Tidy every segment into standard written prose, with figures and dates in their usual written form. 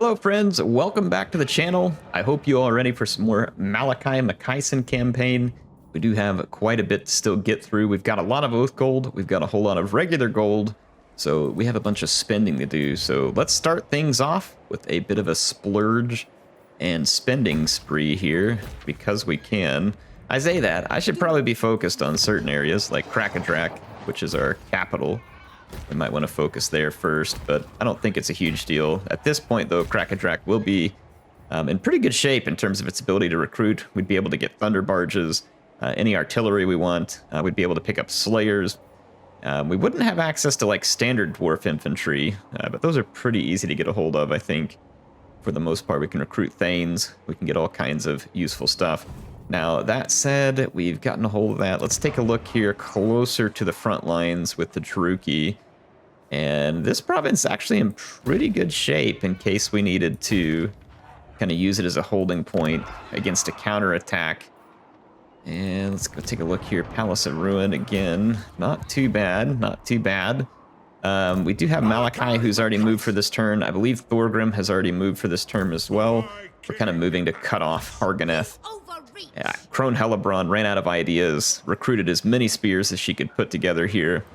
Hello friends, welcome back to the channel. I hope you all are ready for some more Malakai Makaisson campaign. We do have quite a bit to still get through. We've got a lot of Oath Gold, we've got a whole lot of regular gold, so we have a bunch of spending to do. So let's start things off with a bit of a splurge and spending spree here, because we can. I say that, I should probably be focused on certain areas, like Krakadrak, which is our capital. We might want to focus there first, but I don't think it's a huge deal. At this point, though, Krakadrak will be in pretty good shape in terms of its ability to recruit. We'd be able to get thunder barges, any artillery we want. We'd be able to pick up slayers. We wouldn't have access to like standard dwarf infantry, but those are pretty easy to get a hold of, I think. For the most part, we can recruit thanes. We can get all kinds of useful stuff. Now, that said, we've gotten a hold of that. Let's take a look here closer to the front lines with the Cherokee. And this province is actually in pretty good shape in case we needed to kind of use it as a holding point against a counterattack. And let's go take a look here. Palace of Ruin again. Not too bad, not too bad. We do have Malakai, who's already moved for this turn. I believe Thorgrim has already moved for this term as well. We're kind of moving to cut off Harganeth. Yeah, Crone Hellebron ran out of ideas, recruited as many spears as she could put together here.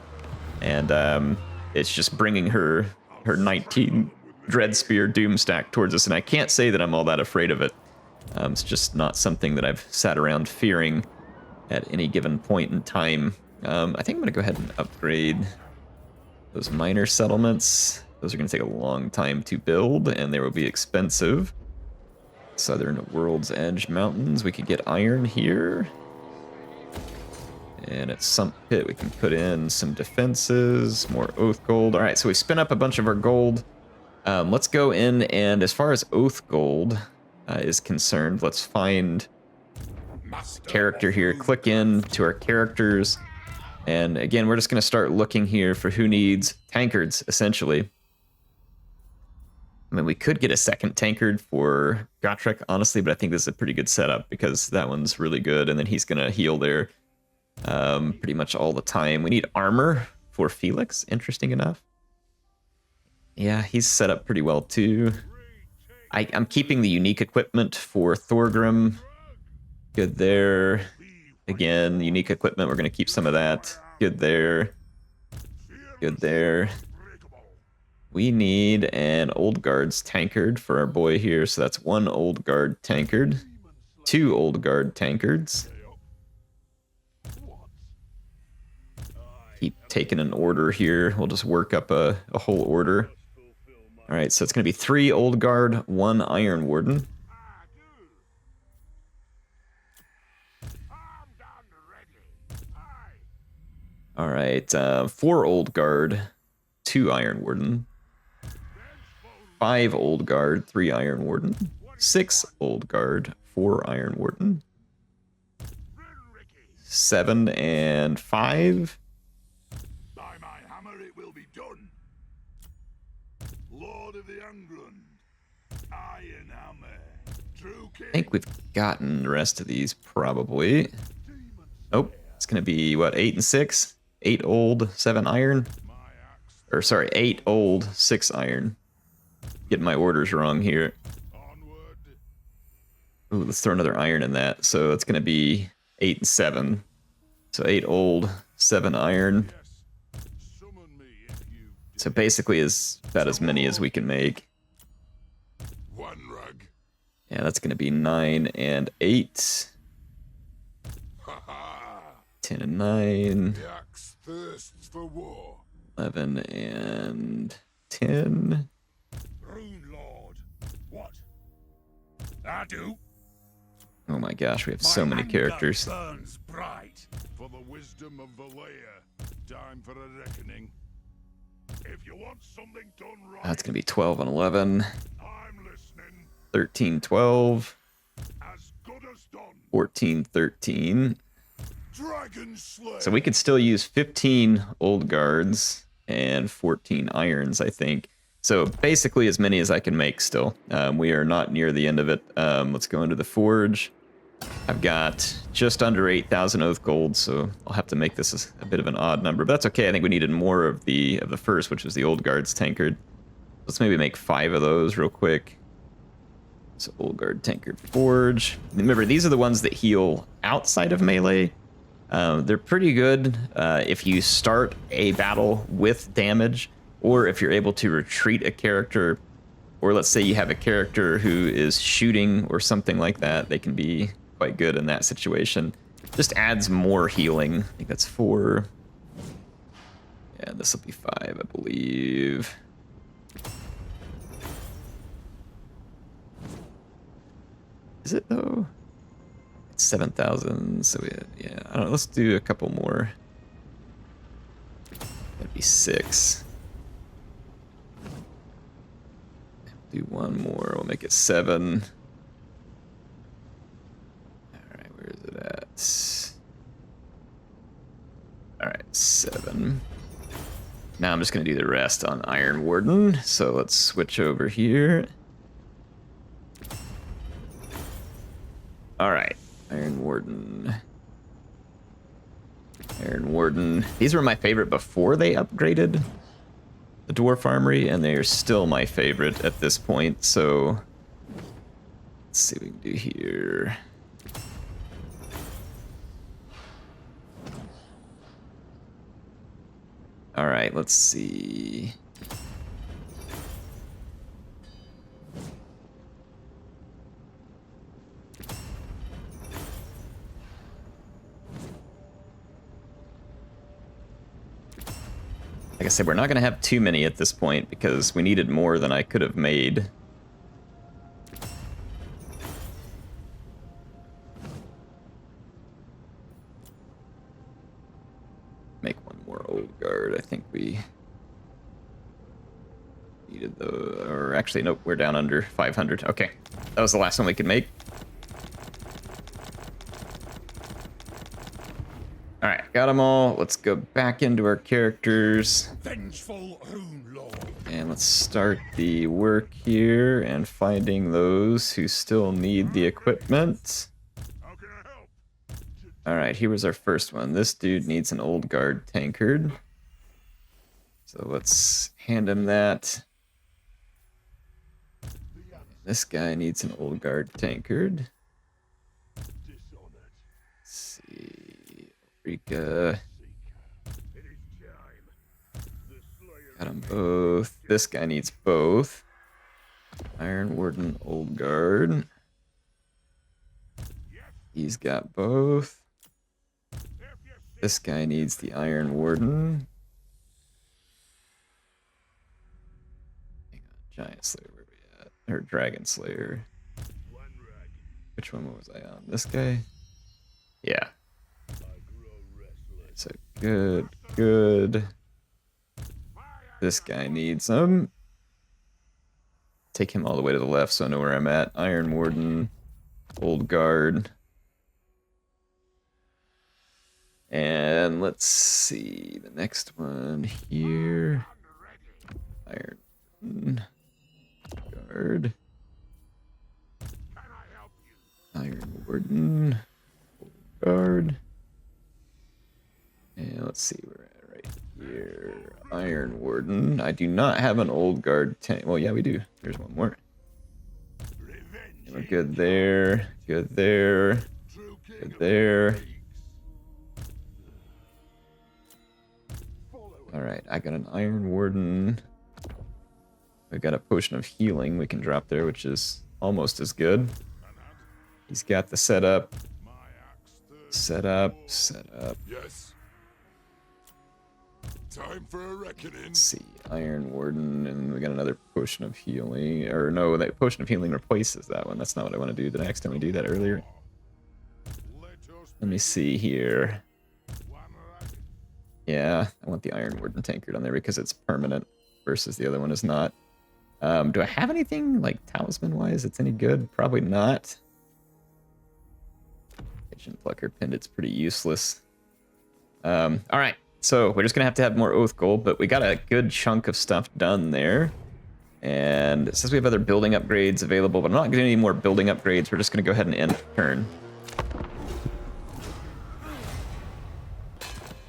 And it's just bringing her 19 Dread Spear Doomstack towards us. And I can't say that I'm all that afraid of it. It's just not something that I've sat around fearing at any given point in time. I think I'm going to go ahead and upgrade those minor settlements. Those are going to take a long time to build, and they will be expensive. Southern World's Edge Mountains, we could get iron here. And at Sump Pit, we can put in some defenses, more Oath Gold. All right, so we spent up a bunch of our gold. Let's go in, and as far as Oath Gold is concerned, let's find character here. Click in to our characters. And again, we're just going to start looking here for who needs tankards, essentially. I mean, we could get a second tankard for Gotrek, honestly, but I think this is a pretty good setup because that one's really good, and then he's going to heal there pretty much all the time. We need armor for Felix, interesting enough. Yeah, he's set up pretty well, too. I'm keeping the unique equipment for Thorgrim. Good there. Again, unique equipment, we're going to keep some of that. Good there. Good there. We need an Old Guard's tankard for our boy here, so that's one Old Guard tankard. Two Old Guard tankards. Keep taking an order here. We'll just work up a whole order. All right, so it's going to be 3 Old Guard, 1 Iron Warden. All right, 4 Old Guard, 2 Iron Warden. 5 Old Guard, 3 Iron Warden. 6 Old Guard, 4 Iron Warden. 7 and 5. By my hammer it will be done. Lord of the England, Iron Hammer, True King. I think we've gotten the rest of these probably. Nope, it's gonna be what, 8 and 6? 8 old, 7 iron. Or sorry, 8 old, 6 iron. Getting my orders wrong here. Ooh, let's throw another iron in that. So it's gonna be 8 and 7. So 8 old, 7 iron. So basically is about as many as we can make. Yeah, that's gonna be 9 and 8. 10 and 9. 11 and 10. Rune Lord, what? I do. Oh my gosh, we have so many characters. Burns bright for the wisdom of Valea. Time for a reckoning. If you want something done right, That's gonna be 12 and 11. I'm listening. 13, 12. As good as done. 14, 13. Dragon Slayer. So we could still use 15 old guards and 14 irons, I think. So basically as many as I can make still. We are not near the end of it. Let's go into the forge. I've got just under 8,000 oath gold, so I'll have to make this a bit of an odd number, but that's okay. I think we needed more of the first, which was the old guards tankard. Let's maybe make 5 of those real quick. So Old Guard Tankard Forge. Remember, these are the ones that heal outside of melee. They're pretty good if you start a battle with damage, or if you're able to retreat a character, or let's say you have a character who is shooting or something like that. They can be quite good in that situation. Just adds more healing. I think that's 4. Yeah, this will be 5, I believe. Is it though? It's 7,000, so yeah, I don't know, let's do a couple more. That'd be 6. Do one more, we'll make it 7. Alright, where is it at? Alright, 7. Now I'm just gonna do the rest on Iron Warden, so let's switch over here. Alright, Iron Warden. Iron Warden. These were my favorite before they upgraded the Dwarf Armory, and they are still my favorite at this point, so let's see what we can do here. Alright, let's see. Like I said, we're not going to have too many at this point because we needed more than I could have made. Make one more Old Guard. I think we needed the... Or actually, nope, we're down under 500. Okay, that was the last one we could make. Alright, got them all. Let's go back into our characters. Vengeful Rune Lord. And let's start the work here and finding those who still need the equipment. How can I help? Alright, here was our first one. This dude needs an Old Guard Tankard. So let's hand him that. This guy needs an Old Guard Tankard. Let's see. Rika. Got them both. This guy needs both. Iron Warden, Old Guard. He's got both. This guy needs the Iron Warden. Hang on, Giant Slayer, where we at? Or Dragon Slayer. Which one was I on? This guy? Yeah. So good. This guy needs them. Take him all the way to the left so I know where I'm at. Iron Warden, Old Guard. And let's see the next one here. Iron Warden, Guard. Iron Warden, Old Guard. And let's see, we're at right here. Iron Warden. I do not have an Old Guard tank. Well, yeah, we do. There's one more. And we're good there. Good there. Good there. Alright, I got an Iron Warden. We've got a potion of healing we can drop there, which is almost as good. He's got the setup. Setup. Yes. Time for a reckoning. Let's see, Iron Warden, and we got another potion of healing. Or no, that potion of healing replaces that one. That's not what I want to do. Did I accidentally do that earlier? Let me see here. Yeah, I want the Iron Warden Tankard on there because it's permanent versus the other one is not. Do I have anything like talisman-wise that's any good? Probably not. Agent Plucker Pendant's pretty useless. All right. So we're just going to have more Oath Gold, but we got a good chunk of stuff done there. And it says we have other building upgrades available, but I'm not going to do any more building upgrades. We're just going to go ahead and end the turn.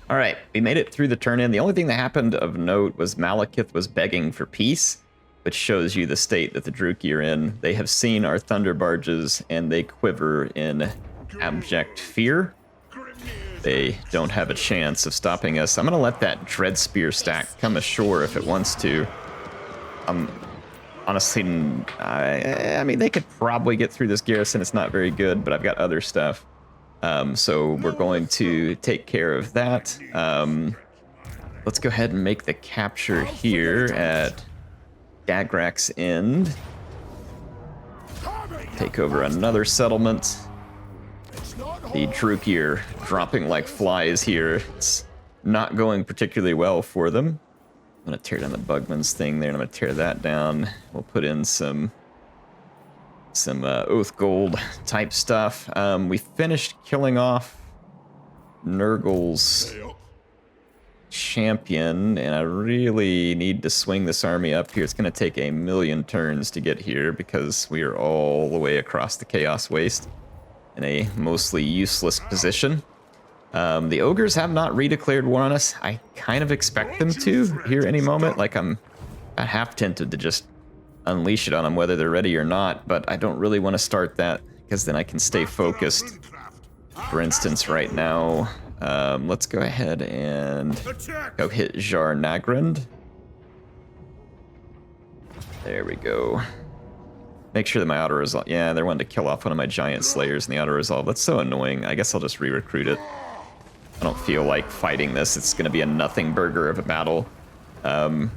All right, we made it through the turn in. The only thing that happened of note was Malekith was begging for peace, which shows you the state that the Druki are in. They have seen our thunder barges, and they quiver in abject fear. They don't have a chance of stopping us. I'm going to let that Dread Spear stack come ashore if it wants to. Honestly, I mean, they could probably get through this garrison. It's not very good, but I've got other stuff. So we're going to take care of that. Let's go ahead and make the capture here at Gagrak's End. Take over another settlement. The Druki are dropping like flies here. It's not going particularly well for them. I'm going to tear down the Bugman's thing there, and I'm going to tear that down. We'll put in some Oath Gold type stuff. We finished killing off Nurgle's champion, and I really need to swing this army up here. It's going to take a million turns to get here because we are all the way across the Chaos Waste in a mostly useless position. The ogres have not redeclared war on us. I kind of expect them to here any moment. Like, I'm half tempted to just unleash it on them whether they're ready or not, but I don't really want to start that because then I can stay focused. For instance, right now, let's go ahead and go hit Jar Nagrand. There we go. Make sure that my auto-resolve... Yeah, they're wanting to kill off one of my giant slayers in the auto-resolve. That's so annoying. I guess I'll just re-recruit it. I don't feel like fighting this. It's going to be a nothing burger of a battle. The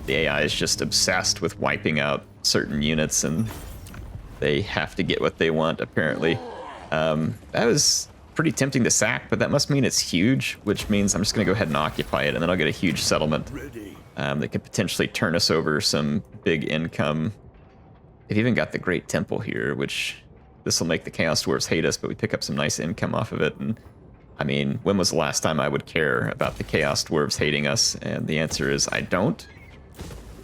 AI is just obsessed with wiping out certain units, and they have to get what they want, apparently. That was pretty tempting to sack, but that must mean it's huge, which means I'm just going to go ahead and occupy it, and then I'll get a huge settlement that could potentially turn us over some big income. They've even got the Great Temple here, which this will make the Chaos Dwarves hate us, but we pick up some nice income off of it. And I mean, when was the last time I would care about the Chaos Dwarves hating us? And the answer is I don't.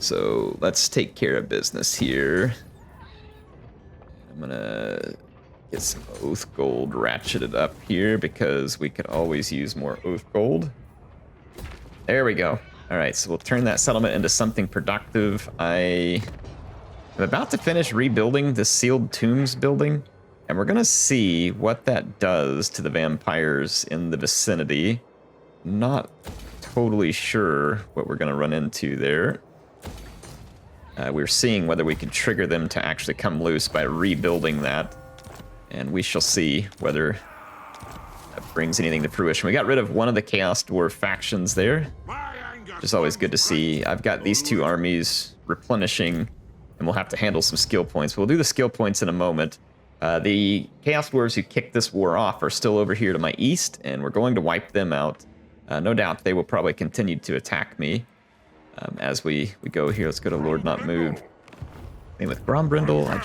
So let's take care of business here. I'm gonna get some Oath Gold ratcheted up here because we could always use more Oath Gold. There we go. All right, so we'll turn that settlement into something productive. I'm about to finish rebuilding the Sealed Tombs building, and we're gonna see what that does to the vampires in the vicinity. Not totally sure what we're gonna run into there. We're seeing whether we can trigger them to actually come loose by rebuilding that, and we shall see whether that brings anything to fruition. We got rid of one of the Chaos Dwarf factions there, which is always good to see. I've got these two armies replenishing, and we'll have to handle some skill points. We'll do the skill points in a moment. The Chaos Dwarves who kicked this war off are still over here to my east, and we're going to wipe them out. No doubt they will probably continue to attack me as we go here. Let's go to Lord Not Moved. And with Brombrindle, I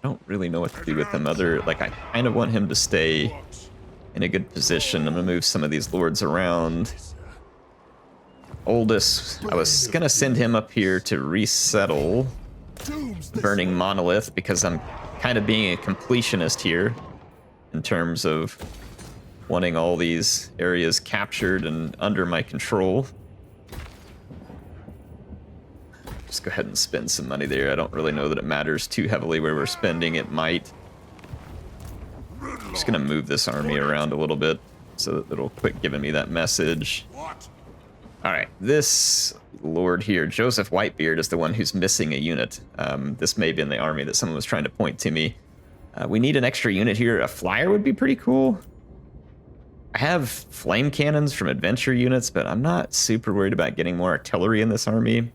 don't really know what to do with him. I kind of want him to stay in a good position. I'm going to move some of these lords around. Oldest, I was going to send him up here to resettle Burning Monolith because I'm kind of being a completionist here in terms of wanting all these areas captured and under my control. Just go ahead and spend some money there. I don't really know that it matters too heavily where we're spending. It might. I'm just going to move this army around a little bit so that it'll quit giving me that message. All right, this lord here, Joseph Whitebeard, is the one who's missing a unit. This may be in the army that someone was trying to point to me. We need an extra unit here. A flyer would be pretty cool. I have flame cannons from adventure units, but I'm not super worried about getting more artillery in this army.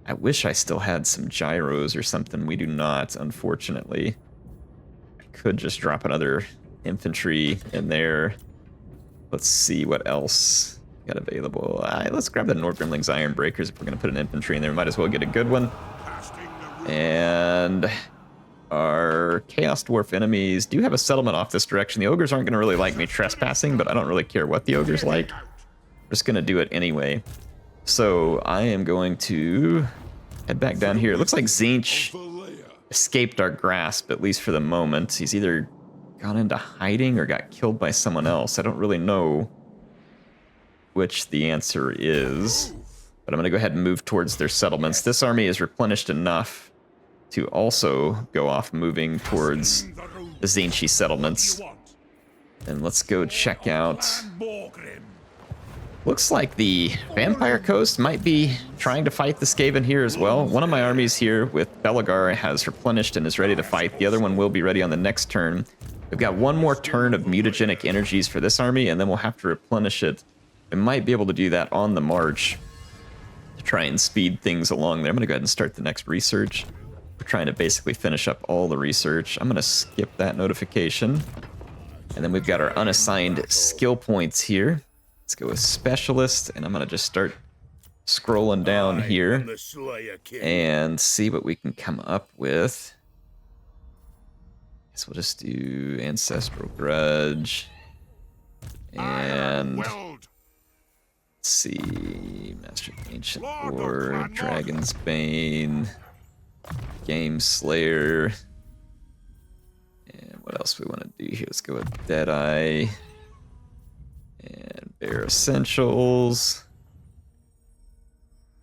I wish I still had some gyros or something. We do not, unfortunately. I could just drop another infantry in there. Let's see what else got available. Let's grab the Nordgrimling's Iron Breakers if we're going to put an infantry in there. Might as well get a good one. And our Chaos Dwarf enemies do have a settlement off this direction. The ogres aren't going to really like me trespassing, but I don't really care what the ogres like. I'm just going to do it anyway. So I am going to head back down here. It looks like Tzeentch escaped our grasp, at least for the moment. He's either gone into hiding or got killed by someone else. I don't really know which the answer is, but But I'm going to go ahead and move towards their settlements. This army is replenished enough to also go off moving towards the Tzeentch settlements. And let's go check out... Looks like the Vampire Coast might be trying to fight the Skaven here as well. One of my armies here with Belegar has replenished and is ready to fight. The other one will be ready on the next turn. We've got one more turn of mutagenic energies for this army, and then we'll have to replenish it. We might be able to do that on the march to try and speed things along there. I'm going to go ahead and start the next research. We're trying to basically finish up all the research. I'm going to skip that notification. And then we've got our unassigned skill points here. Let's go with Specialist, and I'm going to just start scrolling down here and see what we can come up with. Guess we'll just do Ancestral Grudge. And let's see, Master of Ancient War, Dragon's Bane, Game Slayer. And what else we want to do here? Let's go with Deadeye. And Bear Essentials.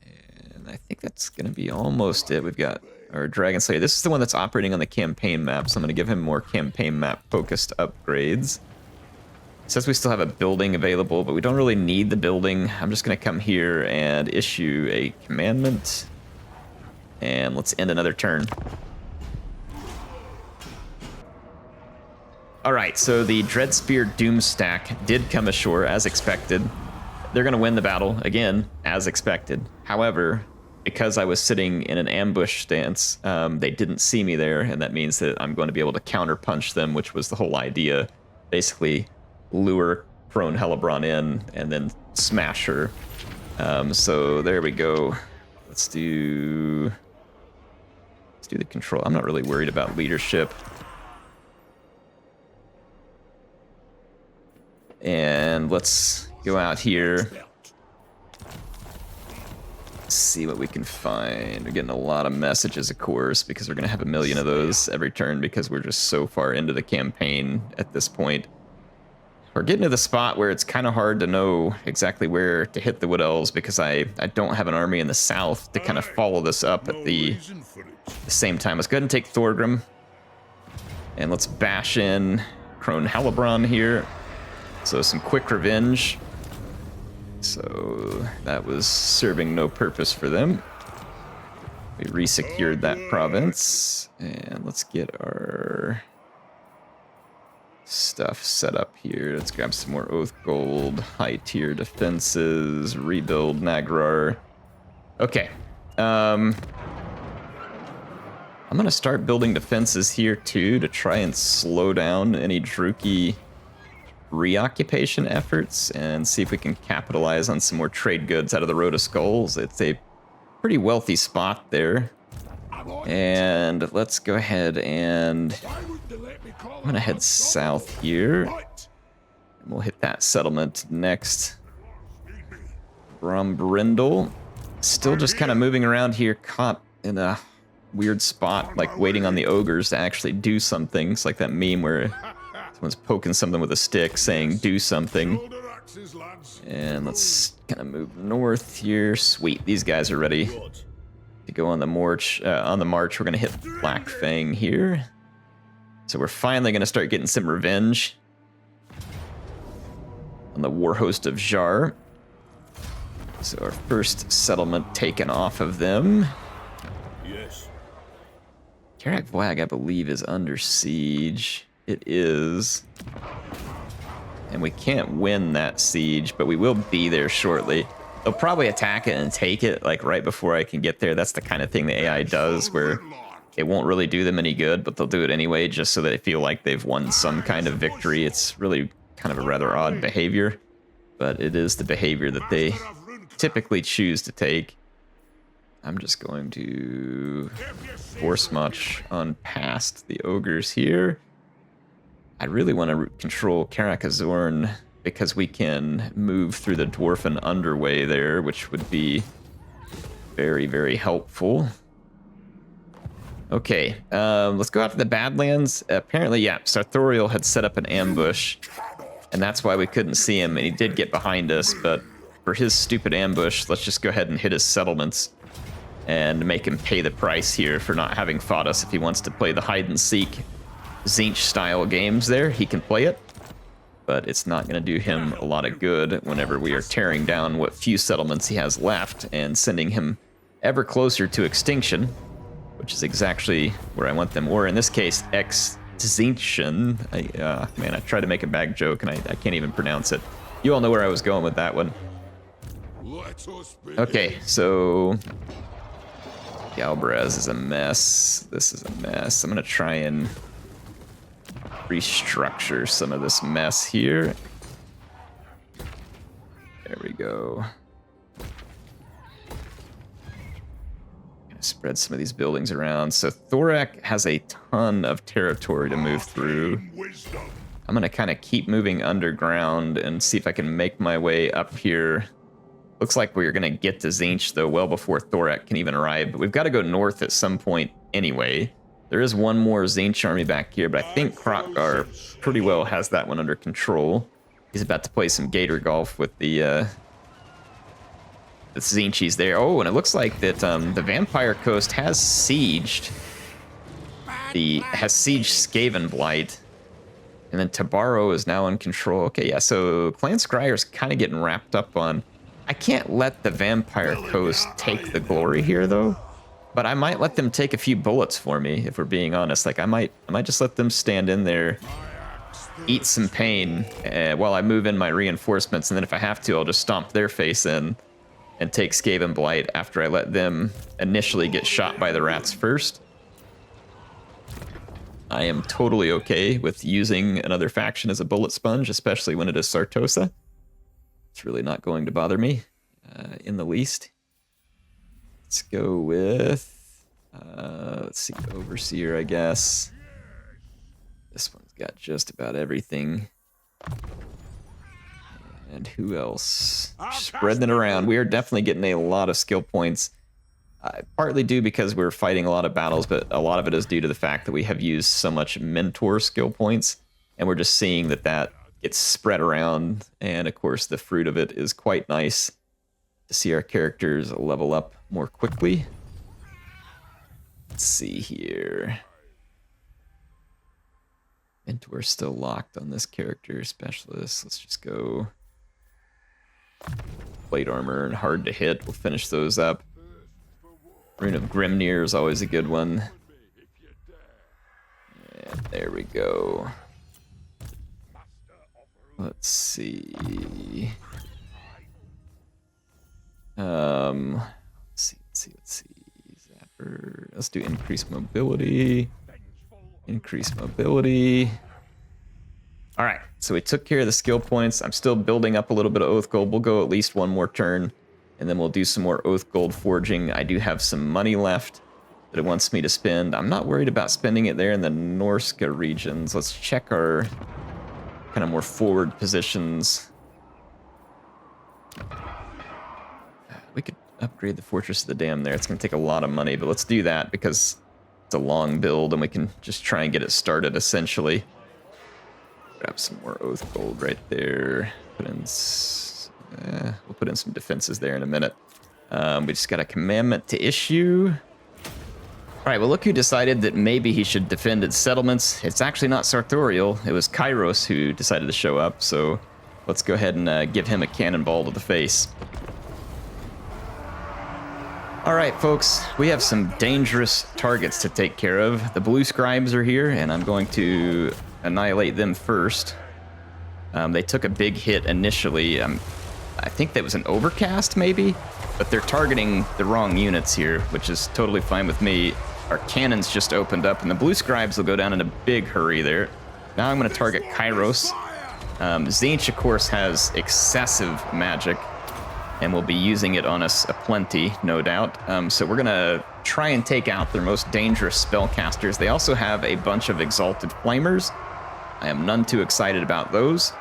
And I think that's going to be almost it. We've got our Dragon Slayer. This is the one that's operating on the campaign map, so I'm going to give him more campaign map focused upgrades. It says we still have a building available, but we don't really need the building. I'm just going to come here and issue a commandment. And let's end another turn. Alright, so the Dreadspear Doomstack did come ashore as expected. They're going to win the battle, again, as expected. However, because I was sitting in an ambush stance, they didn't see me there, and that means that I'm going to be able to counterpunch them, which was the whole idea. Basically, lure Prone Hellebron in, and then smash her. So there we go. Let's do the control. I'm not really worried about leadership. And let's go out here. See what we can find. We're getting a lot of messages, of course, because we're going to have a million of those every turn because we're just so far into the campaign at this point. We're getting to the spot where it's kind of hard to know exactly where to hit the Wood Elves because I don't have an army in the south to kind of follow this up at the same time. Let's go ahead and take Thorgrim. And let's bash in Crone Hellebron here. So some quick revenge. So that was serving no purpose for them. We resecured that province. And let's get our stuff set up here. Let's grab some more Oath Gold, high tier defenses, rebuild Nagrar. Okay. I'm going to start building defenses here too to try and slow down any Druchii reoccupation efforts and see if we can capitalize on some more trade goods out of the Road of Skulls. It's a pretty wealthy spot there. And let's go ahead and I'm gonna head south here. And we'll hit that settlement next. Brumbrindle. Still just kind of moving around here, caught in a weird spot, like waiting on the ogres to actually do something. It's like that meme where someone's poking something with a stick saying, do something. And let's kind of move north here. Sweet, these guys are ready to go on the march. We're going to hit Black Fang here. So we're finally going to start getting some revenge on the war host of Zhar. So our first settlement taken off of them. Yes. Karak Vlag, I believe, is under siege. It is. And we can't win that siege, but we will be there shortly. They'll probably attack it and take it, like, right before I can get there. That's the kind of thing the AI does, where it won't really do them any good, but they'll do it anyway, just so that they feel like they've won some kind of victory. It's really kind of a rather odd behavior, but it is the behavior that they typically choose to take. I'm just going to force march on past the ogres here. I really want to control Karak-Azorn because we can move through the Dwarfen Underway there, which would be very, very helpful. Okay, let's go out to the Badlands. Apparently, yeah, Sartorial had set up an ambush, and that's why we couldn't see him, and he did get behind us, but for his stupid ambush, let's just go ahead and hit his settlements and make him pay the price here for not having fought us. If he wants to play the hide-and-seek Tzeentch style games there, he can play it. But it's not going to do him a lot of good whenever we are tearing down what few settlements he has left and sending him ever closer to extinction, which is exactly where I want them. Or in this case, extinction. Man, I tried to make a bag joke and I can't even pronounce it. You all know where I was going with that one. Okay, so Galbraith is a mess. This is a mess. I'm going to try and restructure some of this mess here. There we go. Gonna spread some of these buildings around. So Thorak has a ton of territory to move through. I'm gonna kind of keep moving underground and see if I can make my way up here. Looks like we're gonna get to Tzeentch though well before Thorak can even arrive, but we've got to go north at some point anyway. There is one more Tzeentch army back here, but I think Krotkar pretty well has that one under control. He's about to play some gator golf with the Tzeentchies there. Oh, and it looks like that the Vampire Coast has sieged Skavenblight, and then Tabaro is now in control. Okay, yeah, so Clan Skryre is kind of getting wrapped up on. I can't let the Vampire Coast take the glory here though. But I might let them take a few bullets for me, if we're being honest. Like I might just let them stand in there, eat some pain while I move in my reinforcements, and then if I have to, I'll just stomp their face in and take Skavenblight after I let them initially get shot by the rats first. I am totally okay with using another faction as a bullet sponge, especially when it is Sartosa. It's really not going to bother me in the least. Let's go with, let's see, Overseer, I guess. This one's got just about everything. And who else? Spreading it around. We are definitely getting a lot of skill points. Partly due because we're fighting a lot of battles, but a lot of it is due to the fact that we have used so much mentor skill points. And we're just seeing that gets spread around. And of course, the fruit of it is quite nice to see our characters level up more quickly. Let's see here. Mentor still locked on this character. Specialist. Let's just go plate armor and hard to hit. We'll finish those up. Rune of Grimnir is always a good one. And there we go. Let's see. Let's see. Zapper. Let's do increased mobility. All right, so we took care of the skill points. I'm still building up a little bit of Oath Gold. We'll go at least one more turn, and then we'll do some more Oath Gold forging. I do have some money left that it wants me to spend. I'm not worried about spending it there in the Norska regions. Let's check our kind of more forward positions. We could upgrade the Fortress of the Dam there. It's going to take a lot of money, but let's do that because it's a long build and we can just try and get it started essentially. Grab some more Oath Gold right there. We'll put in some defenses there in a minute. We just got a commandment to issue. All right, well, look who decided that maybe he should defend its settlements. It's actually not Sartorial. It was Kairos who decided to show up, so let's go ahead and give him a cannonball to the face. All right, folks, we have some dangerous targets to take care of. The blue scribes are here, and I'm going to annihilate them first. They took a big hit initially. I think that was an overcast, maybe? But they're targeting the wrong units here, which is totally fine with me. Our cannons just opened up, and the blue scribes will go down in a big hurry there. Now I'm going to target Kairos. Tzeentch, of course, has excessive magic, and we'll be using it on us aplenty, no doubt. So we're going to try and take out their most dangerous spellcasters. They also have a bunch of Exalted Flamers. I am none too excited about those,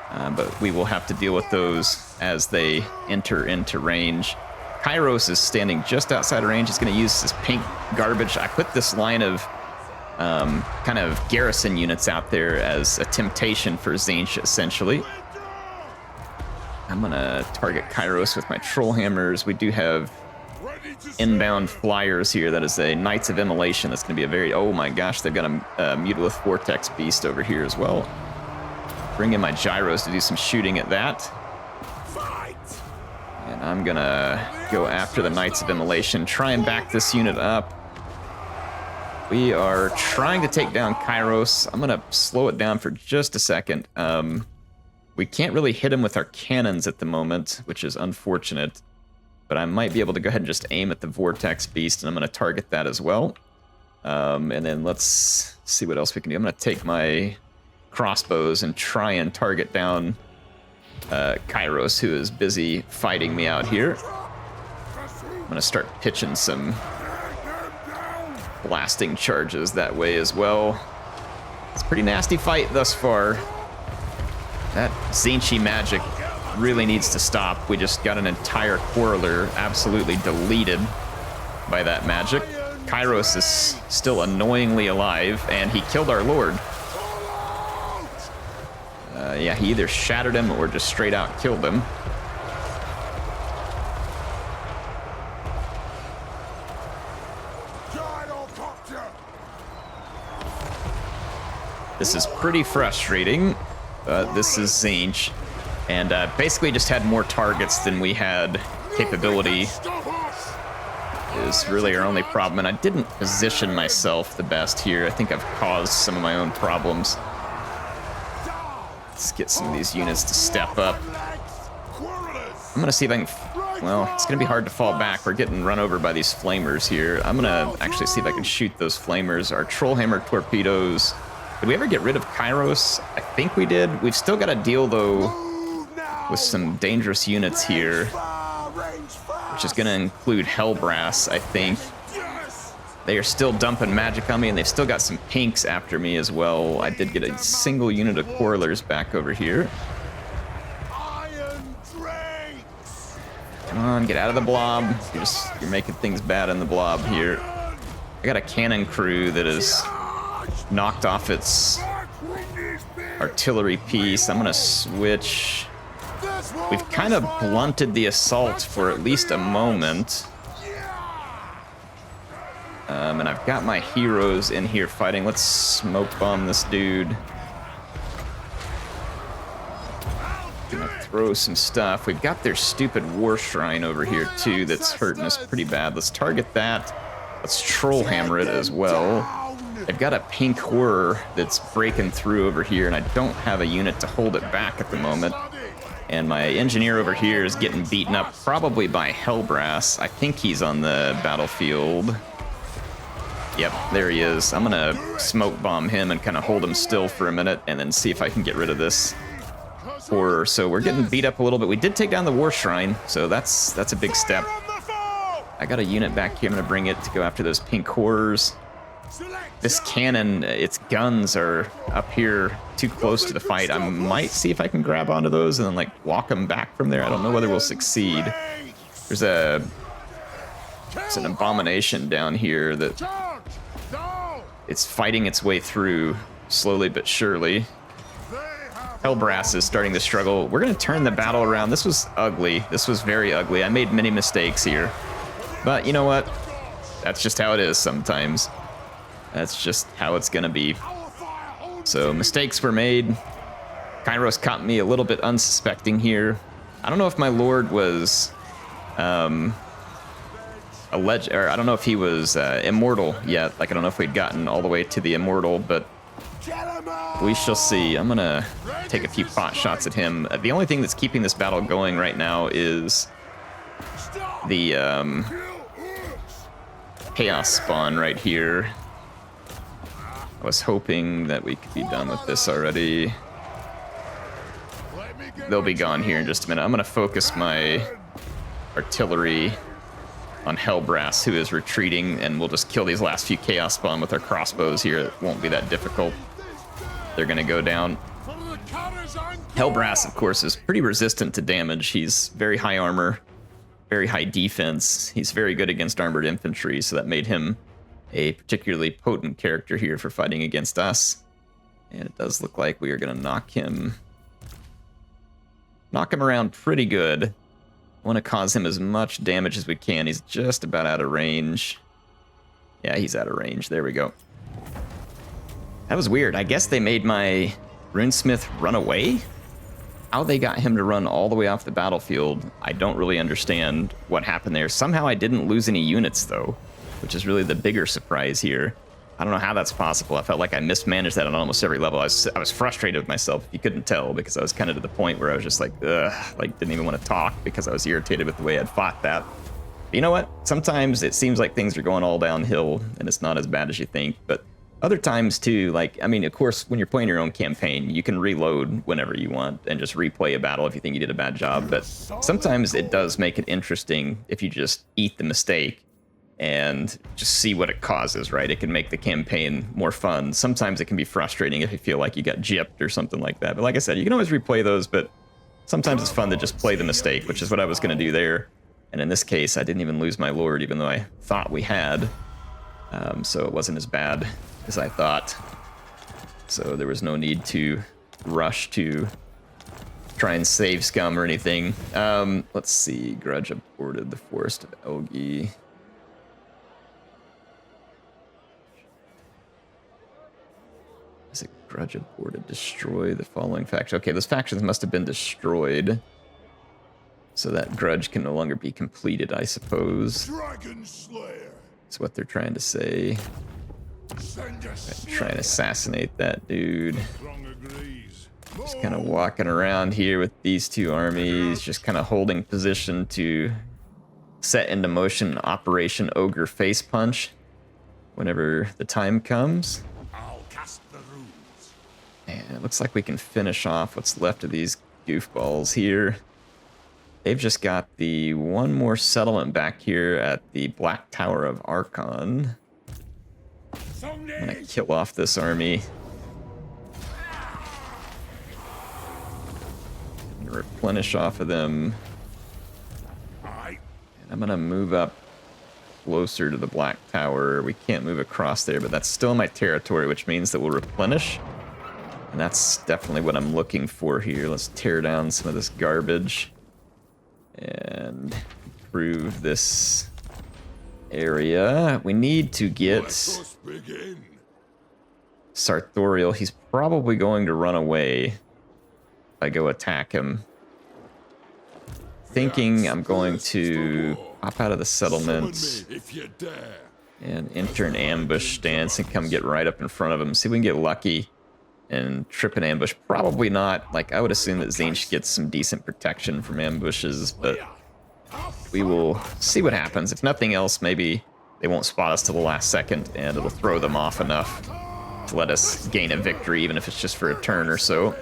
but we will have to deal with those as they enter into range. Kairos is standing just outside of range. He's going to use his pink garbage. I put this line of kind of garrison units out there as a temptation for Tzeentch, essentially. I'm gonna target Kairos with my troll hammers. We do have inbound flyers here. That is a Knights of Immolation. That's gonna be a very, oh my gosh, they've got a Mutalith Vortex Beast over here as well. Bring in my gyros to do some shooting at that. And I'm gonna go after the Knights of Immolation, try and back this unit up. We are trying to take down Kairos. I'm gonna slow it down for just a second. We can't really hit him with our cannons at the moment, which is unfortunate. But I might be able to go ahead and just aim at the Vortex Beast, and I'm gonna target that as well. And then let's see what else we can do. I'm gonna take my crossbows and try and target down Kairos, who is busy fighting me out here. I'm gonna start pitching some blasting charges that way as well. It's a pretty nasty fight thus far. That Tzeentch magic really needs to stop. We just got an entire Quarreler absolutely deleted by that magic. Kairos is still annoyingly alive, and he killed our Lord. Yeah, he either shattered him or just straight out killed him. This is pretty frustrating. This is Tzeentch, and basically just had more targets than we had capability is really our only problem, and I didn't position myself the best here. I think I've caused some of my own problems. Let's get some of these units to step up. I'm gonna see if I can, well, it's gonna be hard to fall back. We're getting run over by these flamers here. I'm gonna actually see if I can shoot those flamers. Our Trollhammer torpedoes. Did we ever get rid of Kairos? I think we did. We've still got to deal, though, with some dangerous units here, which is going to include Hellbrass, I think. They are still dumping magic on me, and they've still got some pinks after me as well. I did get a single unit of Quarrelers back over here. Come on, get out of the blob. You're making things bad in the blob here. I got a cannon crew that is knocked off its artillery piece. I'm gonna switch. We've kind of blunted the assault for at least a moment. And I've got my heroes in here fighting. Let's smoke bomb this dude. Gonna throw some stuff. We've got their stupid war shrine over here too that's hurting us pretty bad. Let's target that. Let's troll hammer it as well. I've got a pink horror that's breaking through over here, and I don't have a unit to hold it back at the moment. And my engineer over here is getting beaten up, probably by Hellbrass. I think he's on the battlefield. Yep, there he is. I'm gonna smoke bomb him and kind of hold him still for a minute, and then see if I can get rid of this horror. So we're getting beat up a little bit. We did take down the war shrine, so that's a big step. I got a unit back here. I'm gonna bring it to go after those pink horrors. This cannon, its guns are up here too close to the fight. I might see if I can grab onto those and then like walk them back from there. I don't know whether we'll succeed. There's an abomination down here that it's fighting its way through slowly but surely. Hellbrass is starting to struggle. We're gonna turn the battle around. This was ugly. This was very ugly. I made many mistakes here, but you know what? That's just how it is sometimes. That's just how it's gonna be. So mistakes were made. Kairos caught me a little bit unsuspecting here. I don't know if my lord was I don't know if he was immortal yet. Like I don't know if we'd gotten all the way to the immortal, but we shall see. I'm gonna take a few pot shots at him. The only thing that's keeping this battle going right now is the chaos spawn right here. I was hoping that we could be done with this already. They'll be gone here in just a minute. I'm gonna focus my artillery on Hellbrass, who is retreating, and we'll just kill these last few chaos spawn with our crossbows here. It won't be that difficult. They're gonna go down. Hellbrass, of course, is pretty resistant to damage. He's very high armor, very high defense. He's very good against armored infantry, so that made him a particularly potent character here for fighting against us. And it does look like we are going to knock him knock him around pretty good. Want to cause him as much damage as we can. He's just about out of range. Yeah, he's out of range. There we go. That was weird. I guess they made my runesmith run away? How they got him to run all the way off the battlefield, I don't really understand what happened there. Somehow I didn't lose any units, though, which is really the bigger surprise here. I don't know how that's possible. I felt like I mismanaged that on almost every level. I was frustrated with myself, if you couldn't tell, because I was kind of to the point where I was just like, ugh, like didn't even want to talk because I was irritated with the way I'd fought that. But you know what? Sometimes it seems like things are going all downhill and it's not as bad as you think, but other times too, like, I mean, of course, when you're playing your own campaign, you can reload whenever you want and just replay a battle if you think you did a bad job. But sometimes it does make it interesting if you just eat the mistake and just see what it causes, right? It can make the campaign more fun. Sometimes it can be frustrating if you feel like you got gypped or something like that. But like I said, you can always replay those, but sometimes it's fun to just play the mistake, which is what I was going to do there. And in this case, I didn't even lose my lord, even though I thought we had. So it wasn't as bad as I thought. So there was no need to rush to try and save scum or anything. Let's see. Grudge aborted the Forest of Elgi. Is it Grudge aborted? Destroy the following faction. Okay, those factions must have been destroyed. So that grudge can no longer be completed, I suppose. Dragon Slayer. That's what they're trying to say. Try and assassinate that dude. Just kind of walking around here with these two armies, just kind of holding position to set into motion Operation Ogre Face Punch whenever the time comes. I'll cast the runes. And it looks like we can finish off what's left of these goofballs here. They've just got the one more settlement back here at the Black Tower of Archon. I'm gonna kill off this army. And replenish off of them. And I'm gonna move up closer to the Black Tower. We can't move across there, but that's still my territory, which means that we'll replenish. And that's definitely what I'm looking for here. Let's tear down some of this garbage and improve this area. We need to get Sartorial. He's probably going to run away if I go attack him. Thinking I'm going to pop out of the settlement and enter an ambush stance and come get right up in front of him. See if we can get lucky and trip an ambush. Probably not. Like, I would assume that Tzeentch gets some decent protection from ambushes, but we will see what happens. If nothing else, maybe they won't spot us till the last second, and it'll throw them off enough to let us gain a victory, even if it's just for a turn or so.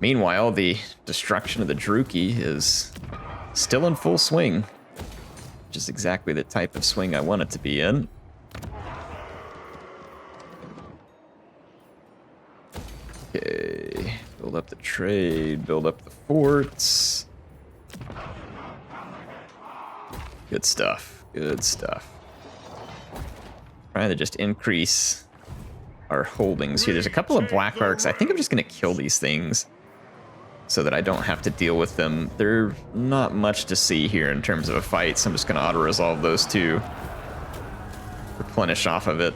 Meanwhile, the destruction of the Druki is still in full swing, which is exactly the type of swing I want it to be in. Okay, build up the trade, build up the forts. Good stuff, good stuff. Trying to just increase our holdings here. There's a couple of black arcs. I think I'm just gonna kill these things so that I don't have to deal with them. They're not much to see here in terms of a fight, so I'm just gonna auto-resolve those two. Replenish off of it.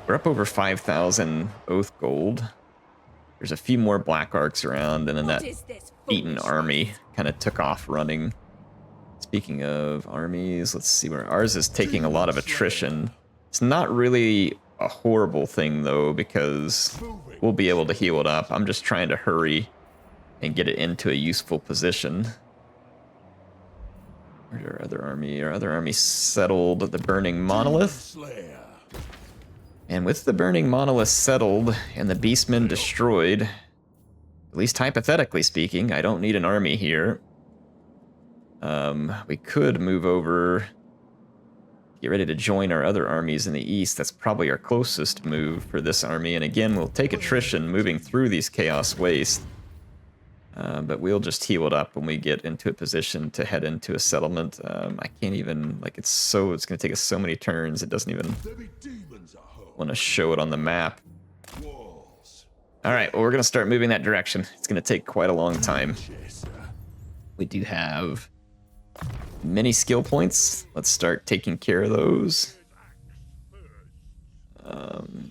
We're up over 5,000 oath gold. There's a few more black arcs around, and then that beaten army kind of took off running. Speaking of armies, let's see where ours is taking a lot of attrition. It's not really a horrible thing, though, because we'll be able to heal it up. I'm just trying to hurry and get it into a useful position. Where's our other army? Our other army settled the Burning Monolith. And with the Burning Monolith settled and the Beastmen destroyed, at least hypothetically speaking, I don't need an army here. We could move over, get ready to join our other armies in the east. That's probably our closest move for this army. And again, we'll take attrition moving through these Chaos Wastes. But we'll just heal it up when we get into a position to head into a settlement. I can't even, like, it's going to take us so many turns, it doesn't even want to show it on the map. All right, well, we're going to start moving that direction. It's going to take quite a long time. We do have many skill points. Let's start taking care of those.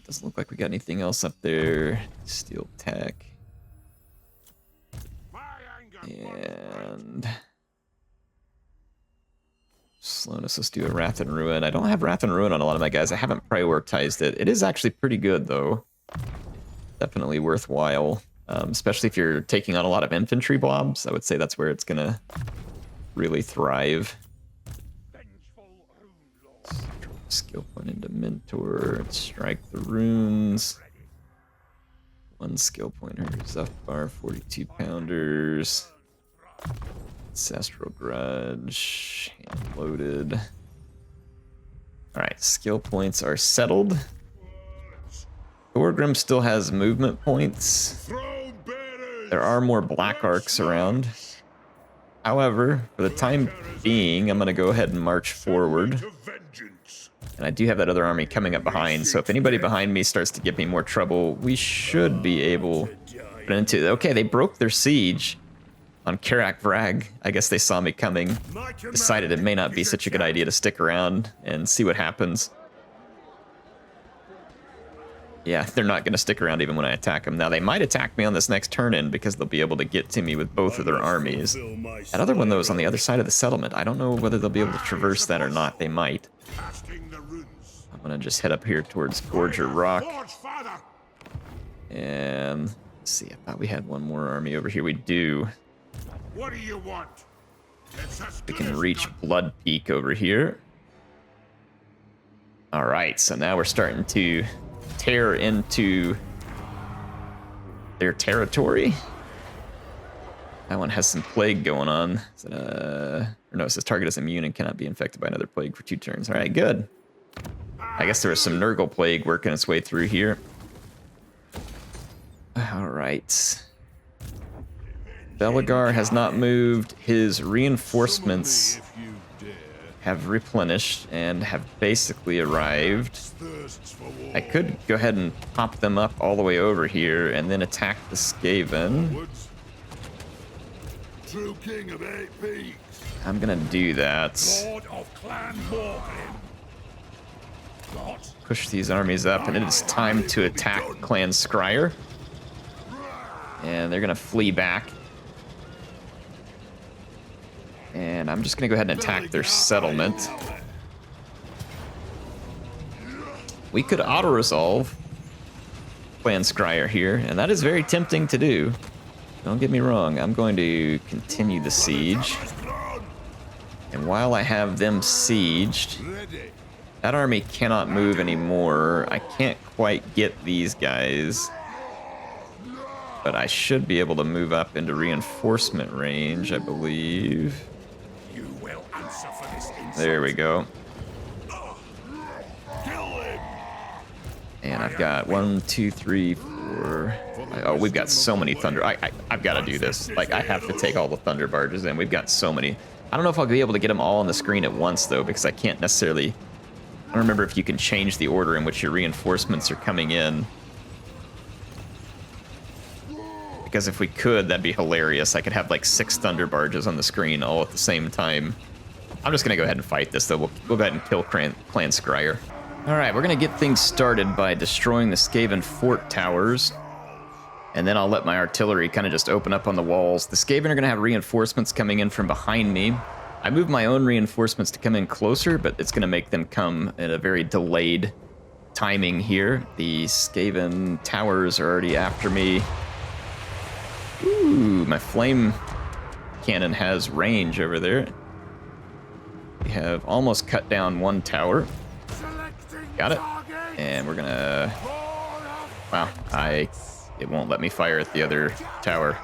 Doesn't look like we got anything else up there. Steel tech. And slowness, let's do a Wrath and Ruin. I don't have Wrath and Ruin on a lot of my guys. I haven't prioritized it. It is actually pretty good, though. Definitely worthwhile. Especially if you're taking on a lot of infantry blobs. I would say that's where it's going to really thrive. Skill point into Mentor. Strike the runes. 1 skill pointer. Zephyr, 42 pounders. Ancestral Grudge. Hand loaded. Alright, skill points are settled. Thorgrim still has movement points. There are more black arcs around. However, for the time being, I'm going to go ahead and march forward. And I do have that other army coming up behind, so if anybody behind me starts to give me more trouble, we should be able to put it into... Okay, they broke their siege on Karak Vrag. I guess they saw me coming, decided it may not be such a good idea to stick around and see what happens. Yeah, they're not going to stick around even when I attack them. Now, they might attack me on this next turn-in because they'll be able to get to me with both of their armies. That other one, though, is on the other side of the settlement. I don't know whether they'll be able to traverse that or not. They might. I'm going to just head up here towards Gorger Rock. And let's see, I thought we had one more army over here. We do. What do you want? We can reach Blood Peak over here. All right, so now we're starting to tear into their territory. That one has some plague going on. Is it, or no, it says target is immune and cannot be infected by another plague for 2 turns. All right, good. I guess there was some Nurgle plague working its way through here. All right. Belagar has not moved. His reinforcements have replenished and have basically arrived. I could go ahead and pop them up all the way over here and then attack the Skaven. I'm gonna do that. Push these armies up, and it is time to attack Clan Skryre. And they're gonna flee back. And I'm just gonna go ahead and attack their settlement. We could auto-resolve Clan Skryre here, and that is very tempting to do. Don't get me wrong, I'm going to continue the siege. And while I have them sieged, that army cannot move anymore. I can't quite get these guys. But I should be able to move up into reinforcement range, I believe. There we go. And I've got 1, 2, 3, 4. Oh, we've got so many thunder. I've got to do this. Like, I have to take all the thunder barges in. We've got so many. I don't know if I'll be able to get them all on the screen at once, though, because I can't necessarily... I don't remember if you can change the order in which your reinforcements are coming in. Because if we could, that'd be hilarious. I could have like 6 thunder barges on the screen all at the same time. I'm just gonna go ahead and fight this, though. We'll go ahead and kill Clan Skryre. All right, we're gonna get things started by destroying the Skaven fort towers. And then I'll let my artillery kind of just open up on the walls. The Skaven are gonna have reinforcements coming in from behind me. I moved my own reinforcements to come in closer, but it's gonna make them come at a very delayed timing here. The Skaven towers are already after me. Ooh, my flame cannon has range over there. We have almost cut down one tower. Got it. And we're gonna... Wow, it won't let me fire at the other tower.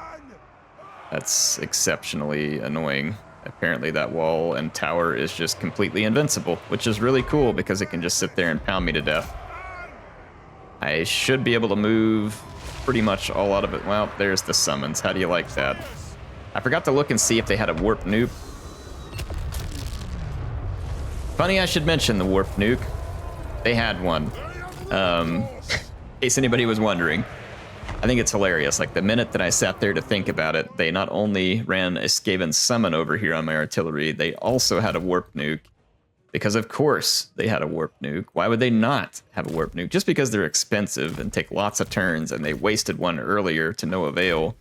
That's exceptionally annoying. Apparently that wall and tower is just completely invincible, which is really cool because it can just sit there and pound me to death. I should be able to move pretty much all out of it. Well, there's the summons. How do you like that? I forgot to look and see if they had a warp nuke. Funny I should mention the warp nuke. They had one. In case anybody was wondering. I think it's hilarious. Like, the minute that I sat there to think about it, they not only ran a Skaven summon over here on my artillery, they also had a warp nuke. Because of course they had a warp nuke. Why would they not have a warp nuke? Just because they're expensive and take lots of turns, and they wasted one earlier to no avail.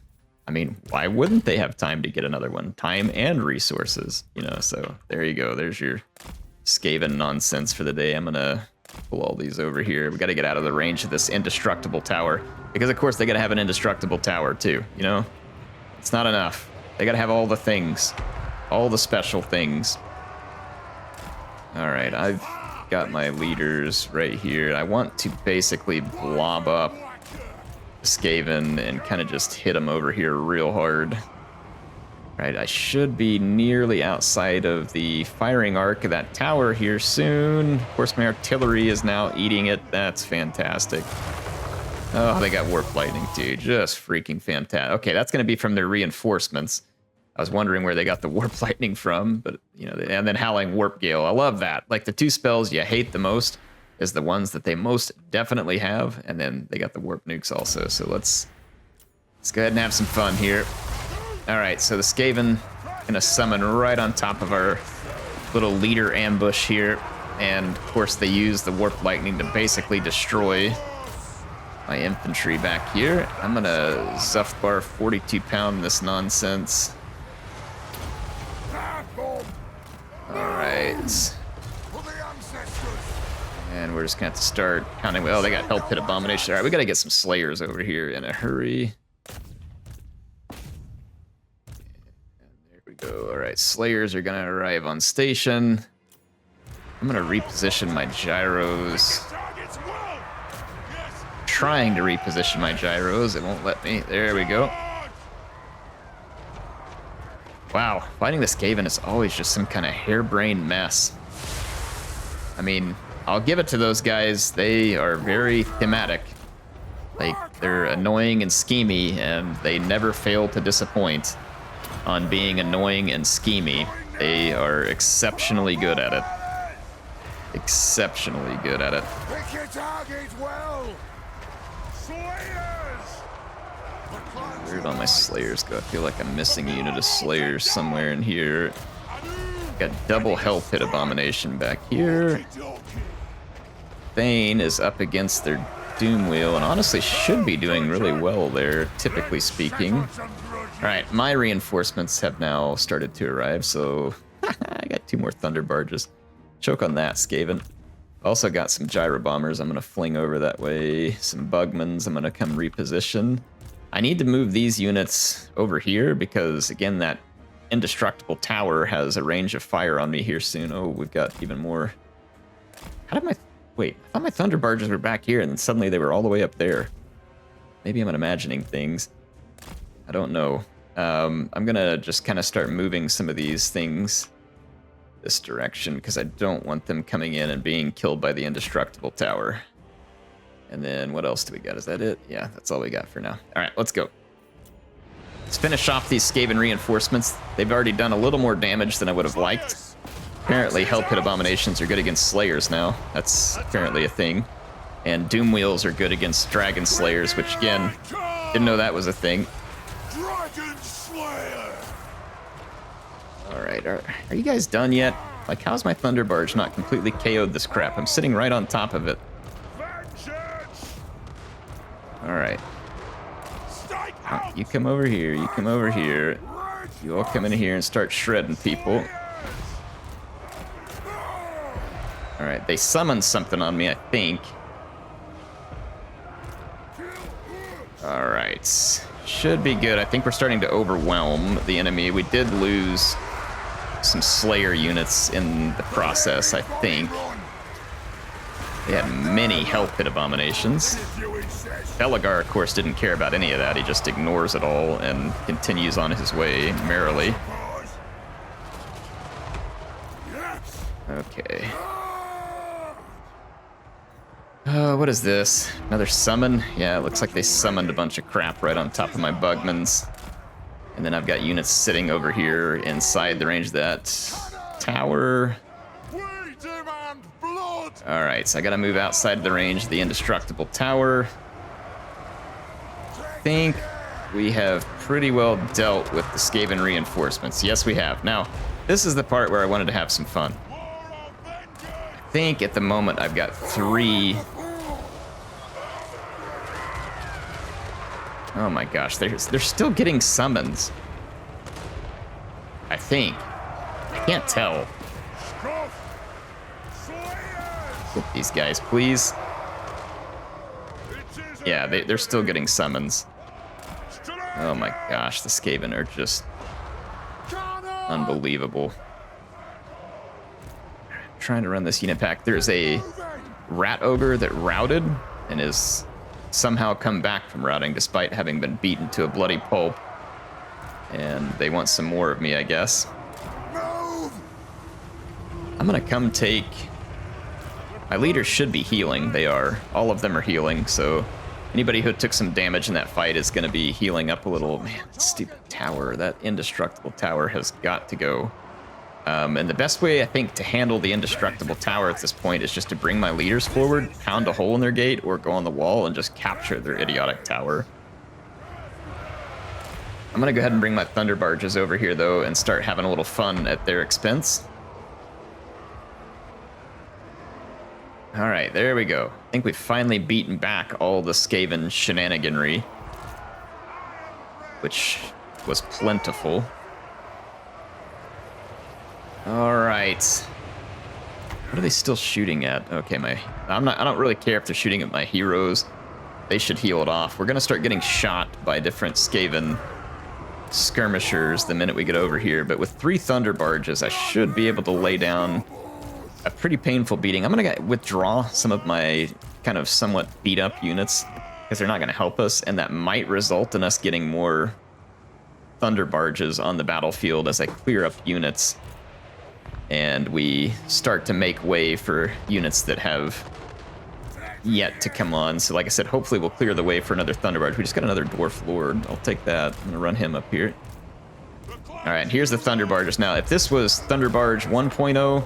I mean, why wouldn't they have time to get another one? Time and resources, you know, so there you go. There's your Skaven nonsense for the day. I'm gonna pull all these over here. We gotta get out of the range of this indestructible tower. Because of course they gotta have an indestructible tower too, you know? It's not enough. They gotta have all the things. All the special things. Alright, I've got my leaders right here. I want to basically blob up Skaven and kind of just hit them over here real hard. Right, I should be nearly outside of the firing arc of that tower here soon. Of course, my artillery is now eating it. That's fantastic. Oh, they got warp lightning too. Just freaking fantastic. Okay, that's going to be from their reinforcements. I was wondering where they got the warp lightning from, but you know, and then howling warp gale. I love that. Like, the two spells you hate the most is the ones that they most definitely have, and then they got the warp nukes also. So let's go ahead and have some fun here. All right, so the Skaven gonna summon right on top of our little leader ambush here, and of course they use the warp lightning to basically destroy my infantry back here. I'm gonna Zuffbar 42-pound this nonsense. Alright. And we're just gonna have to start counting. Oh, they got Hell Pit Abomination. Alright, we gotta get some Slayers over here in a hurry. And there we go. Alright, Slayers are gonna arrive on station. I'm gonna reposition my gyros. Trying to reposition my gyros. It won't let me. There we go. Wow, fighting this Skaven is always just some kind of harebrained mess. I mean, I'll give it to those guys. They are very thematic. Like, they're annoying and schemy, and they never fail to disappoint on being annoying and schemy. They are exceptionally good at it. Exceptionally good at it. Pick your target well. Where did all my Slayers go? I feel like I'm missing a unit of Slayers somewhere in here. Got double Hell Pit Abomination back here. Thane is up against their Doom Wheel, and honestly should be doing really well there, typically speaking. Alright, my reinforcements have now started to arrive, so I got 2 more Thunder Barges. Choke on that, Skaven. Also got some Gyro Bombers I'm gonna fling over that way. Some Bugmans I'm gonna come reposition. I need to move these units over here because, again, that indestructible tower has a range of fire on me here soon. Oh, we've got even more. How did my... Wait, I thought my Thunder Barges were back here, and then suddenly they were all the way up there. Maybe I'm imagining things. I don't know. I'm gonna just kind of start moving some of these things this direction because I don't want them coming in and being killed by the indestructible tower. And then what else do we got? Is that it? Yeah, that's all we got for now. All right, let's go. Let's finish off these Skaven reinforcements. They've already done a little more damage than I would have liked. Apparently, Hell Pit Abominations are good against Slayers now. That's apparently a thing. And Doom Wheels are good against Dragon Slayers, which, again, didn't know that was a thing. Dragon Slayer. All right, are you guys done yet? Like, how's my Thunder Barge not completely KO'd this crap? I'm sitting right on top of it. All right. You come over here. You come over here. You all come in here and start shredding people. All right. They summoned something on me, I think. All right. Should be good. I think we're starting to overwhelm the enemy. We did lose some Slayer units in the process, I think. They had many Hell Pit Abominations. Belagar, of course, didn't care about any of that. He just ignores it all and continues on his way merrily. Okay. What is this? Another summon? Yeah, it looks like they summoned a bunch of crap right on top of my Bugmans. And then I've got units sitting over here inside the range of that tower. Alright, so I gotta move outside the range of the indestructible tower. think we have pretty well dealt with the Skaven reinforcements. Yes, we have. Now, this is the part where I wanted to have some fun. I think at the moment I've got 3. Oh my gosh, they're still getting summons. I think. I can't tell. Get these guys, please. Yeah, they're still getting summons. Oh my gosh, the Skaven are just unbelievable. I'm trying to run this unit pack. There's a rat ogre that routed and is somehow come back from routing despite having been beaten to a bloody pulp. And they want some more of me, I guess. I'm gonna come take... My leaders should be healing. They are. All of them are healing, so anybody who took some damage in that fight is gonna be healing up a little. Man, that stupid tower, that indestructible tower has got to go. And the best way, I think, to handle the indestructible tower at this point is just to bring my leaders forward, pound a hole in their gate, or go on the wall and just capture their idiotic tower. I'm gonna go ahead and bring my thunder barges over here, though, and start having a little fun at their expense. All right, there we go. I think we've finally beaten back all the Skaven shenaniganry, which was plentiful. All right. What are they still shooting at? Okay, I don't really care if they're shooting at my heroes. They should heal it off. We're gonna start getting shot by different Skaven skirmishers the minute we get over here, but with 3 thunder barges, I should be able to lay down a pretty painful beating. I'm gonna withdraw some of my kind of somewhat beat up units because they're not gonna help us, and that might result in us getting more thunder barges on the battlefield as I clear up units and we start to make way for units that have yet to come on. So like I said, hopefully we'll clear the way for another Thunderbarge. We just got another Dwarf Lord. I'll take that. I'm gonna run him up here. All right, here's the Thunderbarges. Now, if this was Thunderbarge 1.0,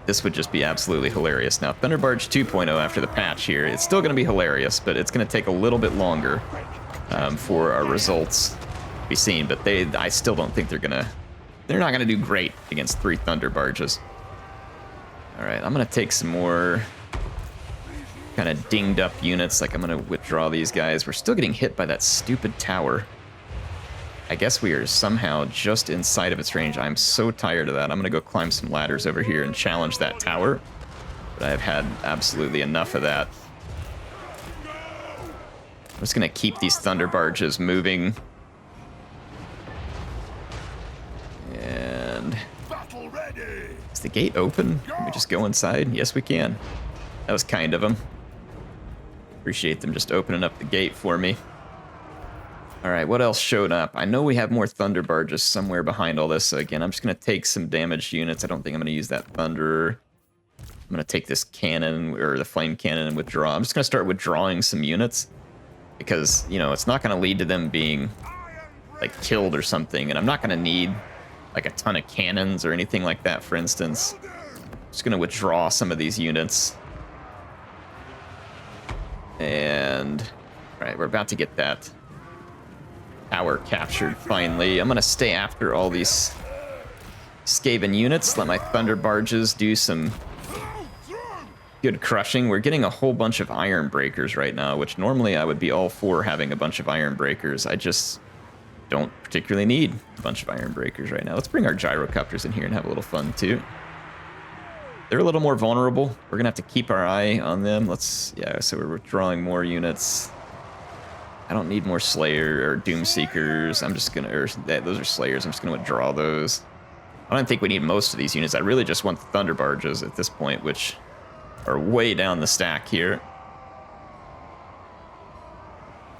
this would just be absolutely hilarious. Now, Thunderbarge 2.0 after the patch here, it's still gonna be hilarious, but it's gonna take a little bit longer for our results to be seen. But I still don't think they're not gonna do great against 3 Thunderbarges. All right, I'm gonna take some more kind of dinged up units. Like, I'm gonna withdraw these guys. We're still getting hit by that stupid tower. I guess we are somehow just inside of its range. I'm so tired of that. I'm gonna go climb some ladders over here and challenge that tower. But I've had absolutely enough of that. I'm just gonna keep these Thunderbarges moving. And is the gate open? Can we just go inside? Yes, we can. That was kind of them. Appreciate them just opening up the gate for me. All right, what else showed up? I know we have more Thunderbarges somewhere behind all this. So again, I'm just going to take some damaged units. I don't think I'm going to use that Thunder. I'm going to take this cannon, or the flame cannon, and withdraw. I'm just going to start withdrawing some units because, you know, it's not going to lead to them being, like, killed or something. And I'm not going to need, like, a ton of cannons or anything like that, for instance. I'm just going to withdraw some of these units. And, all right, we're about to get that tower captured, finally. I'm going to stay after all these Skaven units, let my Thunder Barges do some good crushing. We're getting a whole bunch of Iron Breakers right now, which normally I would be all for having a bunch of Iron Breakers. I just don't particularly need a bunch of Iron Breakers right now. Let's bring our Gyrocopters in here and have a little fun, too. They're a little more vulnerable. We're going to have to keep our eye on them. Yeah, so we're withdrawing more units. I don't need more Slayer or Doomseekers. I'm just going to, those are Slayers. I'm just going to withdraw those. I don't think we need most of these units. I really just want the Thunder Barges at this point, which are way down the stack here.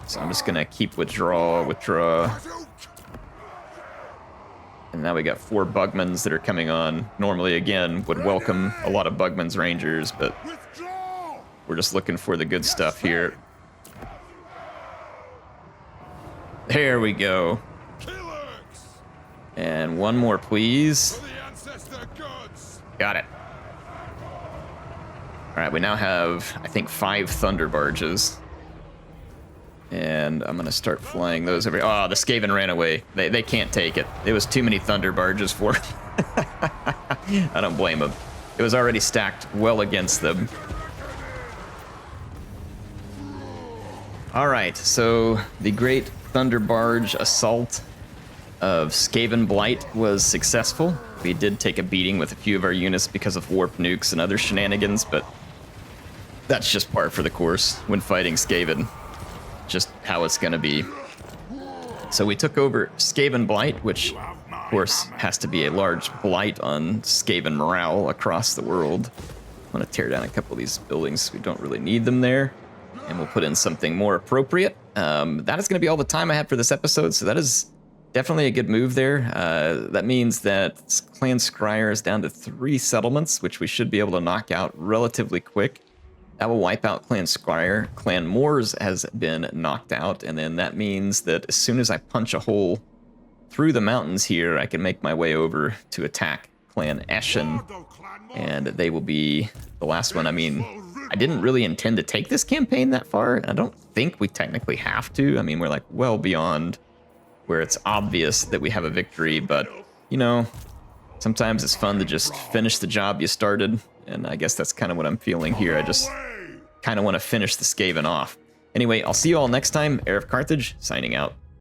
So I'm just going to keep withdraw. And now we got 4 Bugmans that are coming on. Normally, again, would welcome a lot of Bugman's Rangers, but we're just looking for the good stuff here. There we go. And one more, please. Got it. All right, we now have, I think, 5 Thunder Barges. And I'm going to start flying those over. Oh, the Skaven ran away. They can't take it. It was too many thunder barges for it. I don't blame them. It was already stacked well against them. All right, so the Great Thunder Barge Assault of Skavenblight was successful. We did take a beating with a few of our units because of warp nukes and other shenanigans, but that's just par for the course when fighting Skaven. Just how it's going to be. So we took over Skavenblight, which, of course, has to be a large blight on Skaven morale across the world. I'm going to tear down a couple of these buildings. We don't really need them there. And we'll put in something more appropriate. That is going to be all the time I had for this episode, so that is definitely a good move there. That means that Clan Skryre is down to 3 settlements, which we should be able to knock out relatively quick. That will wipe out Clan Skryre. Clan Moors has been knocked out, and then that means that as soon as I punch a hole through the mountains here, I can make my way over to attack Clan Eshen, and they will be the last one. I mean, I didn't really intend to take this campaign that far, and I don't think we technically have to. I mean, we're like well beyond where it's obvious that we have a victory, but, you know, sometimes it's fun to just finish the job you started, and I guess that's kind of what I'm feeling here. I just kind of want to finish the Skaven off. Anyway, I'll see you all next time. HeirofCarthage, signing out.